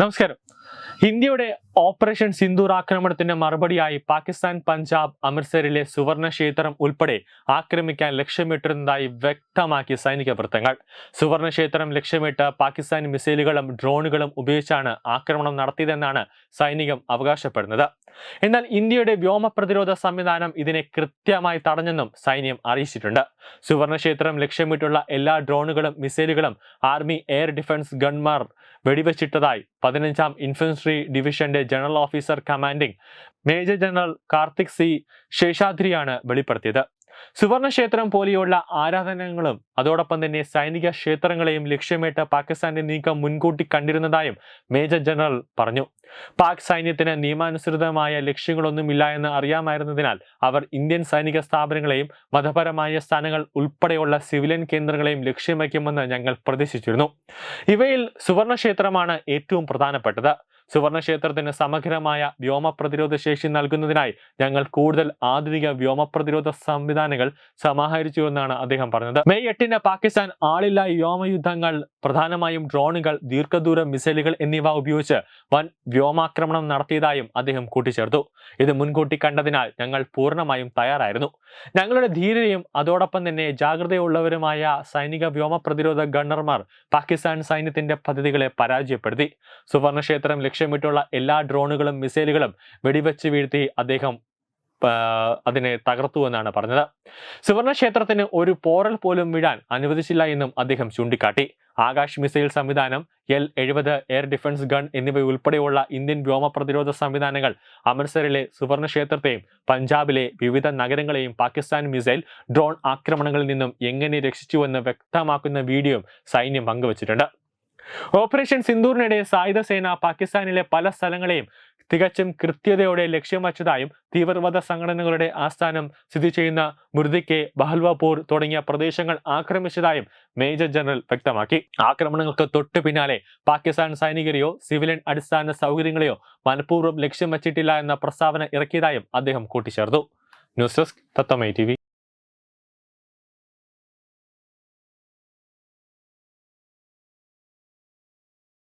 നമസ്കാരം. ഇന്ത്യയുടെ ഓപ്പറേഷൻ സിന്ദൂർ ആക്രമണത്തിന് മറുപടിയായി പാകിസ്ഥാൻ പഞ്ചാബ് അമൃത്സറിലെ സുവർണ ക്ഷേത്രം ഉൾപ്പെടെ ആക്രമിക്കാൻ ലക്ഷ്യമിട്ടിരുന്നതായി വ്യക്തമാക്കി സൈനിക വൃത്തങ്ങൾ. സുവർണ ക്ഷേത്രം ലക്ഷ്യമിട്ട് പാകിസ്ഥാൻ മിസൈലുകളും ഡ്രോണുകളും ഉപയോഗിച്ചാണ് ആക്രമണം നടത്തിയതെന്നാണ് സൈനികം അവകാശപ്പെടുന്നത്. എന്നാൽ ഇന്ത്യയുടെ വ്യോമ പ്രതിരോധ സംവിധാനം ഇതിനെ കൃത്യമായി തടഞ്ഞെന്നും സൈന്യം അറിയിച്ചിട്ടുണ്ട്. സുവർണ ക്ഷേത്രം ലക്ഷ്യമിട്ടുള്ള എല്ലാ ഡ്രോണുകളും മിസൈലുകളും ആർമി എയർ ഡിഫൻസ് ഗൺമാർ വെടിവെച്ചിട്ടതായി 15ാം ഇൻഫൻട്രി ഡിവിഷന്റെ general officer commanding major general Karthik C ശേഷാദ്രിയാണ് വെളിപ്പെടുത്തിയത്. സുവർണ ക്ഷേത്രം പോലെയുള്ള ആരാധനകളും അതോടൊപ്പം തന്നെ സൈനിക ക്ഷേത്രങ്ങളെയും ലക്ഷ്യമിട്ട് പാകിസ്ഥാന്റെ നീക്കം മുൻകൂട്ടി കണ്ടിരുന്നതായും മേജർ ജനറൽ പറഞ്ഞു. പാക് സൈന്യത്തിന് നിയമാനുസൃതമായ ലക്ഷ്യങ്ങളൊന്നുമില്ല എന്ന് അറിയാമായിരുന്നതിനാൽ അവർ ഇന്ത്യൻ സൈനിക സ്ഥാപനങ്ങളെയും മതപരമായ സ്ഥാനങ്ങൾ ഉൾപ്പെടെയുള്ള സിവിലിയൻ കേന്ദ്രങ്ങളെയും ലക്ഷ്യം വയ്ക്കുമെന്ന് ഞങ്ങൾ പ്രതീക്ഷിച്ചിരുന്നു. ഇവയിൽ സുവർണ ക്ഷേത്രമാണ് ഏറ്റവും പ്രധാനപ്പെട്ടത്. സുവർണ ക്ഷേത്രത്തിന് സമഗ്രമായ വ്യോമ പ്രതിരോധ ശേഷി നൽകുന്നതിനായി ഞങ്ങൾ കൂടുതൽ ആധുനിക വ്യോമ പ്രതിരോധ സംവിധാനങ്ങൾ സമാഹരിച്ചുവെന്നാണ് അദ്ദേഹം പറഞ്ഞത്. മെയ് 8-ന് പാകിസ്ഥാൻ ആളില്ലാ വ്യോമയുദ്ധങ്ങൾ, പ്രധാനമായും ഡ്രോണുകൾ, ദീർഘദൂര മിസൈലുകൾ എന്നിവ ഉപയോഗിച്ച് വൻ വ്യോമാക്രമണം നടത്തിയതായും അദ്ദേഹം കൂട്ടിച്ചേർത്തു. ഇത് മുൻകൂട്ടി കണ്ടതിനാൽ ഞങ്ങൾ പൂർണ്ണമായും തയ്യാറായിരുന്നു. ഞങ്ങളുടെ ധീരതയും അതോടൊപ്പം തന്നെ ജാഗ്രതയുള്ളവരുമായ സൈനിക വ്യോമ പ്രതിരോധ ഗണ്ണർമാർ പാകിസ്ഥാൻ സൈന്യത്തിന്റെ പദ്ധതികളെ പരാജയപ്പെടുത്തി. സുവർണ ക്ഷേത്രം ലക്ഷ്യമിട്ടുള്ള എല്ലാ ഡ്രോണുകളും മിസൈലുകളും വെടിവെച്ച് വീഴ്ത്തി അദ്ദേഹം അതിനെ തകർത്തു എന്നാണ് പറഞ്ഞത്. സുവർണ ക്ഷേത്രത്തിന് ഒരു പോറൽ പോലും വീഴാൻ അനുവദിച്ചില്ല എന്നും അദ്ദേഹം ചൂണ്ടിക്കാട്ടി. ആകാശ് മിസൈൽ സംവിധാനം, L-70 എയർ ഡിഫൻസ് ഗൺ എന്നിവ ഉൾപ്പെടെയുള്ള ഇന്ത്യൻ വ്യോമ പ്രതിരോധ സംവിധാനങ്ങൾ അമൃത്സറിലെ സുവർണ ക്ഷേത്രത്തെയും പഞ്ചാബിലെ വിവിധ നഗരങ്ങളെയും പാകിസ്ഥാൻ മിസൈൽ, ഡ്രോൺ ആക്രമണങ്ങളിൽ നിന്നും എങ്ങനെ രക്ഷിച്ചുവെന്ന് വ്യക്തമാക്കുന്ന വീഡിയോയും സൈന്യം പങ്കുവച്ചിട്ടുണ്ട്. ഓപ്പറേഷൻ സിന്ദൂറിനിടെ സായുധ സേന പാകിസ്ഥാനിലെ പല സ്ഥലങ്ങളെയും തികച്ചും കൃത്യതയോടെ ലക്ഷ്യം വച്ചതായും തീവ്രവാദ സംഘടനകളുടെ ആസ്ഥാനം സ്ഥിതി ചെയ്യുന്ന മുർദിക്കെ, ബഹൽവാപൂർ തുടങ്ങിയ പ്രദേശങ്ങൾ ആക്രമിച്ചതായും മേജർ ജനറൽ വ്യക്തമാക്കി. ആക്രമണങ്ങൾക്ക് തൊട്ടു പിന്നാലെ പാകിസ്ഥാൻ സൈനികരെയോ സിവിലിയൻ അടിസ്ഥാന സൗകര്യങ്ങളെയോ മനഃപൂർവ്വം ലക്ഷ്യം വച്ചിട്ടില്ല എന്ന പ്രസ്താവന ഇറക്കിയതായും അദ്ദേഹം കൂട്ടിച്ചേർത്തു. ന്യൂസ് ഡെസ്ക് തത്വമൈ TV.